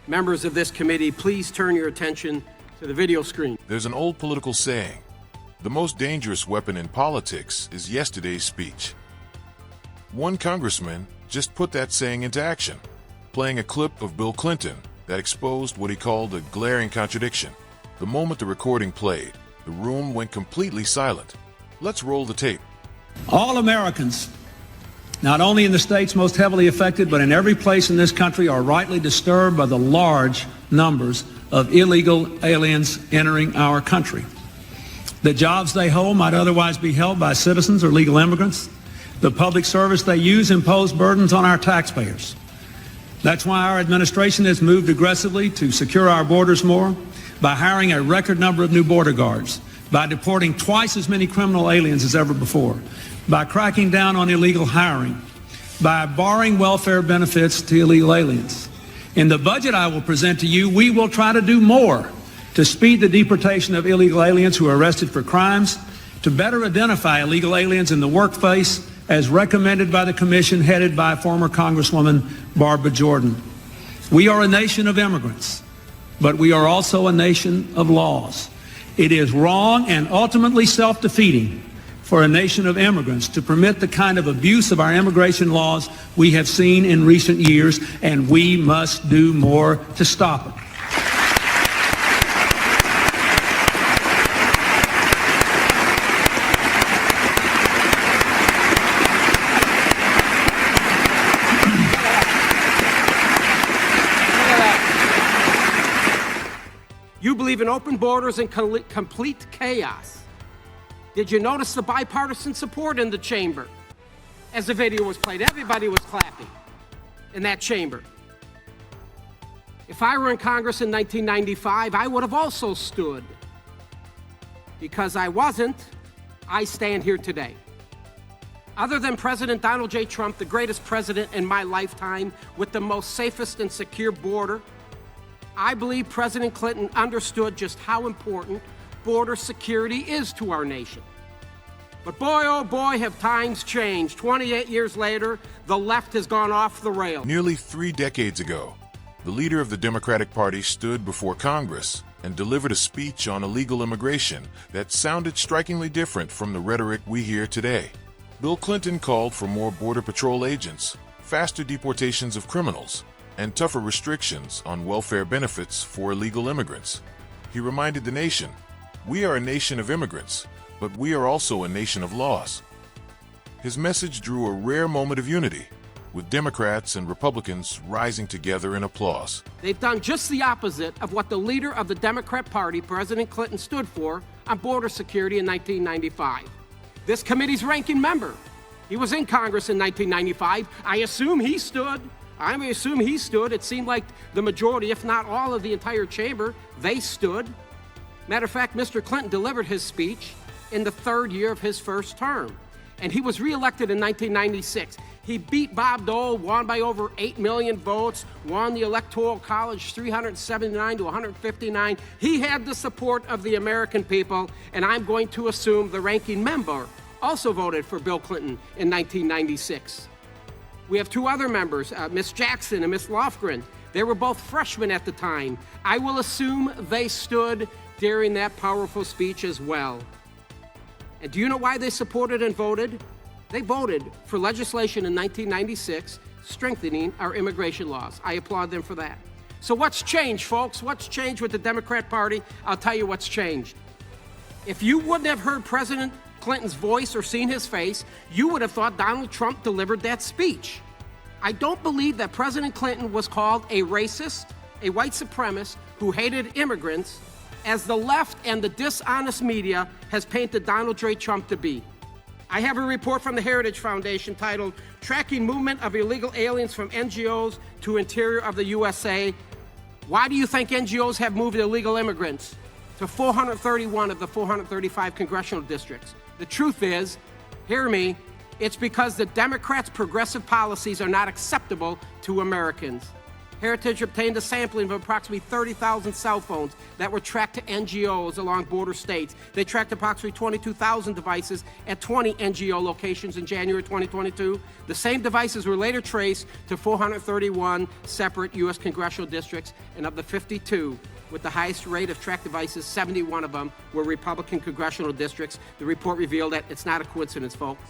Members of this committee, please turn your attention to the video screen. There's an old political saying, the most dangerous weapon in politics is yesterday's speech. One congressman just put that saying into action, playing a clip of Bill Clinton that exposed what he called a glaring contradiction. The moment the recording played, the room went completely silent. Let's roll the tape. All Americans, not only in the states most heavily affected, but in every place in this country, are rightly disturbed by the large numbers of illegal aliens entering our country. The jobs they hold might otherwise be held by citizens or legal immigrants. The public service they use impose burdens on our taxpayers. That's why our administration has moved aggressively to secure our borders more, by hiring a record number of new border guards, by deporting twice as many criminal aliens as ever before, by cracking down on illegal hiring, by barring welfare benefits to illegal aliens. In the budget I will present to you, we will try to do more to speed the deportation of illegal aliens who are arrested for crimes, to better identify illegal aliens in the workplace as recommended by the commission headed by former Congresswoman Barbara Jordan. We are a nation of immigrants, but we are also a nation of laws. It is wrong and ultimately self-defeating for a nation of immigrants to permit the kind of abuse of our immigration laws we have seen in recent years, and we must do more to stop it. You believe in open borders and complete chaos. Did you notice the bipartisan support in the chamber? As the video was played, everybody was clapping in that chamber. If I were in Congress in 1995, I would have also stood. Because I wasn't, I stand here today. Other than President Donald J. Trump, the greatest president in my lifetime, with the most safest and secure border, I believe President Clinton understood just how important border security is to our nation. But boy, oh boy, have times changed. 28 years later, the left has gone off the rails. Nearly 3 decades ago, the leader of the Democratic Party stood before Congress and delivered a speech on illegal immigration that sounded strikingly different from the rhetoric we hear today. Bill Clinton called for more Border Patrol agents, faster deportations of criminals, and tougher restrictions on welfare benefits for illegal immigrants. He reminded the nation, we are a nation of immigrants, but we are also a nation of laws. His message drew a rare moment of unity, with Democrats and Republicans rising together in applause. They've done just the opposite of what the leader of the Democrat Party, President Clinton, stood for on border security in 1995. This committee's ranking member, he was in Congress in 1995. I assume he stood. It seemed like the majority, if not all of the entire chamber, they stood. Matter of fact, Mr. Clinton delivered his speech in the 3rd year of his first term, and he was reelected in 1996. He beat Bob Dole, won by over 8 million votes, won the Electoral College 379 to 159. He had the support of the American people, and I'm going to assume the ranking member also voted for Bill Clinton in 1996. We have 2 other members, Ms. Jackson and Ms. Lofgren. They were both freshmen at the time. I will assume they stood during that powerful speech as well. And do you know why they supported and voted? They voted for legislation in 1996 strengthening our immigration laws. I applaud them for that. So what's changed, folks? What's changed with the Democrat Party? I'll tell you what's changed. If you wouldn't have heard President Clinton's voice or seen his face, you would have thought Donald Trump delivered that speech. I don't believe that President Clinton was called a racist, a white supremacist who hated immigrants, as the left and the dishonest media has painted Donald J. Trump to be. I have a report from the Heritage Foundation titled Tracking Movement of Illegal Aliens from NGOs to Interior of the USA. Why do you think NGOs have moved illegal immigrants to 431 of the 435 congressional districts? The truth is, hear me, it's because the Democrats' progressive policies are not acceptable to Americans. Heritage obtained a sampling of approximately 30,000 cell phones that were tracked to NGOs along border states. They tracked approximately 22,000 devices at 20 NGO locations in January 2022. The same devices were later traced to 431 separate U.S. congressional districts, and of the 52 with the highest rate of tracked devices, 71 of them were Republican congressional districts. The report revealed that it's not a coincidence, folks.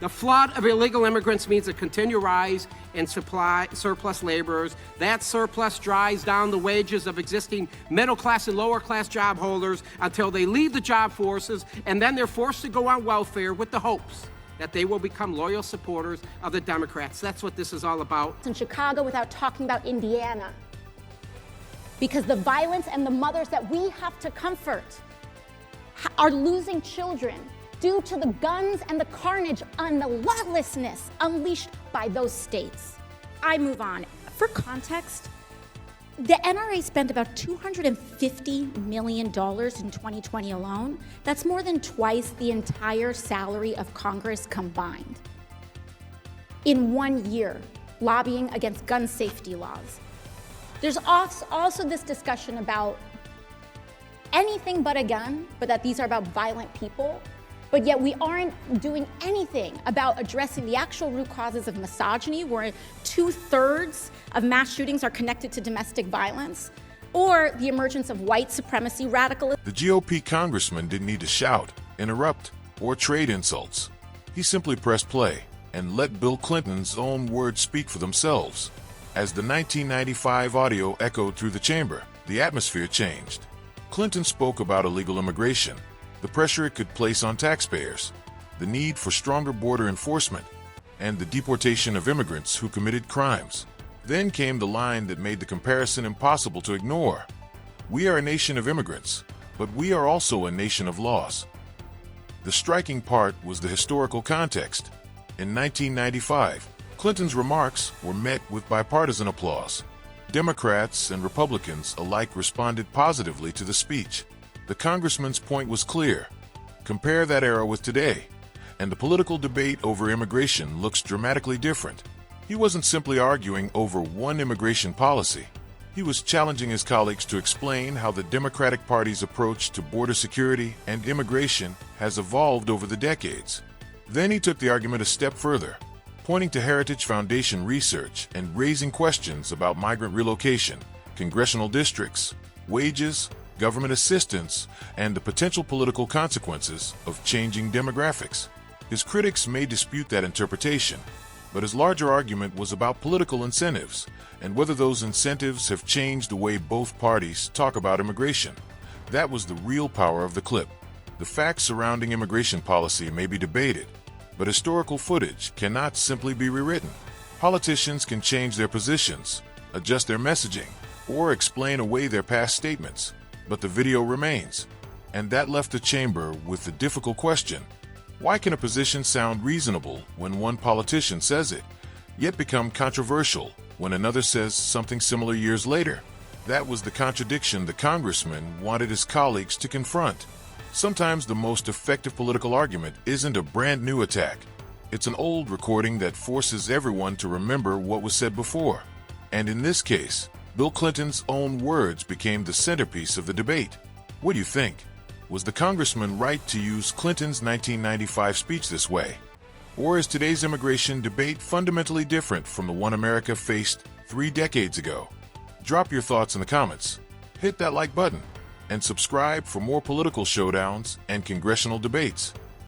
The flood of illegal immigrants means a continued rise in surplus laborers. That surplus drives down the wages of existing middle-class and lower-class job holders until they leave the job forces, and then they're forced to go on welfare with the hopes that they will become loyal supporters of the Democrats. That's what this is all about. In Chicago, without talking about Indiana, because the violence and the mothers that we have to comfort are losing children due to the guns and the carnage and the lawlessness unleashed by those states. I move on. For context, the NRA spent about $250 million in 2020 alone. That's more than twice the entire salary of Congress combined. In 1 year, lobbying against gun safety laws. There's also this discussion about anything but a gun, but that these are about violent people. But yet we aren't doing anything about addressing the actual root causes of misogyny, where 2/3 of mass shootings are connected to domestic violence, or the emergence of white supremacy radicalism. The GOP congressman didn't need to shout, interrupt, or trade insults. He simply pressed play and let Bill Clinton's own words speak for themselves. As the 1995 audio echoed through the chamber, the atmosphere changed. Clinton spoke about illegal immigration, the pressure it could place on taxpayers, the need for stronger border enforcement, and the deportation of immigrants who committed crimes. Then came the line that made the comparison impossible to ignore. We are a nation of immigrants, but we are also a nation of laws. The striking part was the historical context. In 1995, Clinton's remarks were met with bipartisan applause. Democrats and Republicans alike responded positively to the speech. The congressman's point was clear. Compare that era with today, and the political debate over immigration looks dramatically different. He wasn't simply arguing over one immigration policy. He was challenging his colleagues to explain how the Democratic Party's approach to border security and immigration has evolved over the decades. Then he took the argument a step further, pointing to Heritage Foundation research and raising questions about migrant relocation, congressional districts, wages, government assistance, and the potential political consequences of changing demographics. His critics may dispute that interpretation, but his larger argument was about political incentives and whether those incentives have changed the way both parties talk about immigration. That was the real power of the clip. The facts surrounding immigration policy may be debated, but historical footage cannot simply be rewritten. Politicians can change their positions, adjust their messaging, or explain away their past statements, but the video remains. And that left the chamber with the difficult question: why can a position sound reasonable when one politician says it, yet become controversial when another says something similar years later? That was the contradiction the congressman wanted his colleagues to confront. Sometimes the most effective political argument isn't a brand new attack. It's an old recording that forces everyone to remember what was said before. And in this case, Bill Clinton's own words became the centerpiece of the debate. What do you think? Was the congressman right to use Clinton's 1995 speech this way? Or is today's immigration debate fundamentally different from the one America faced 3 decades ago? Drop your thoughts in the comments, hit that like button, and subscribe for more political showdowns and congressional debates.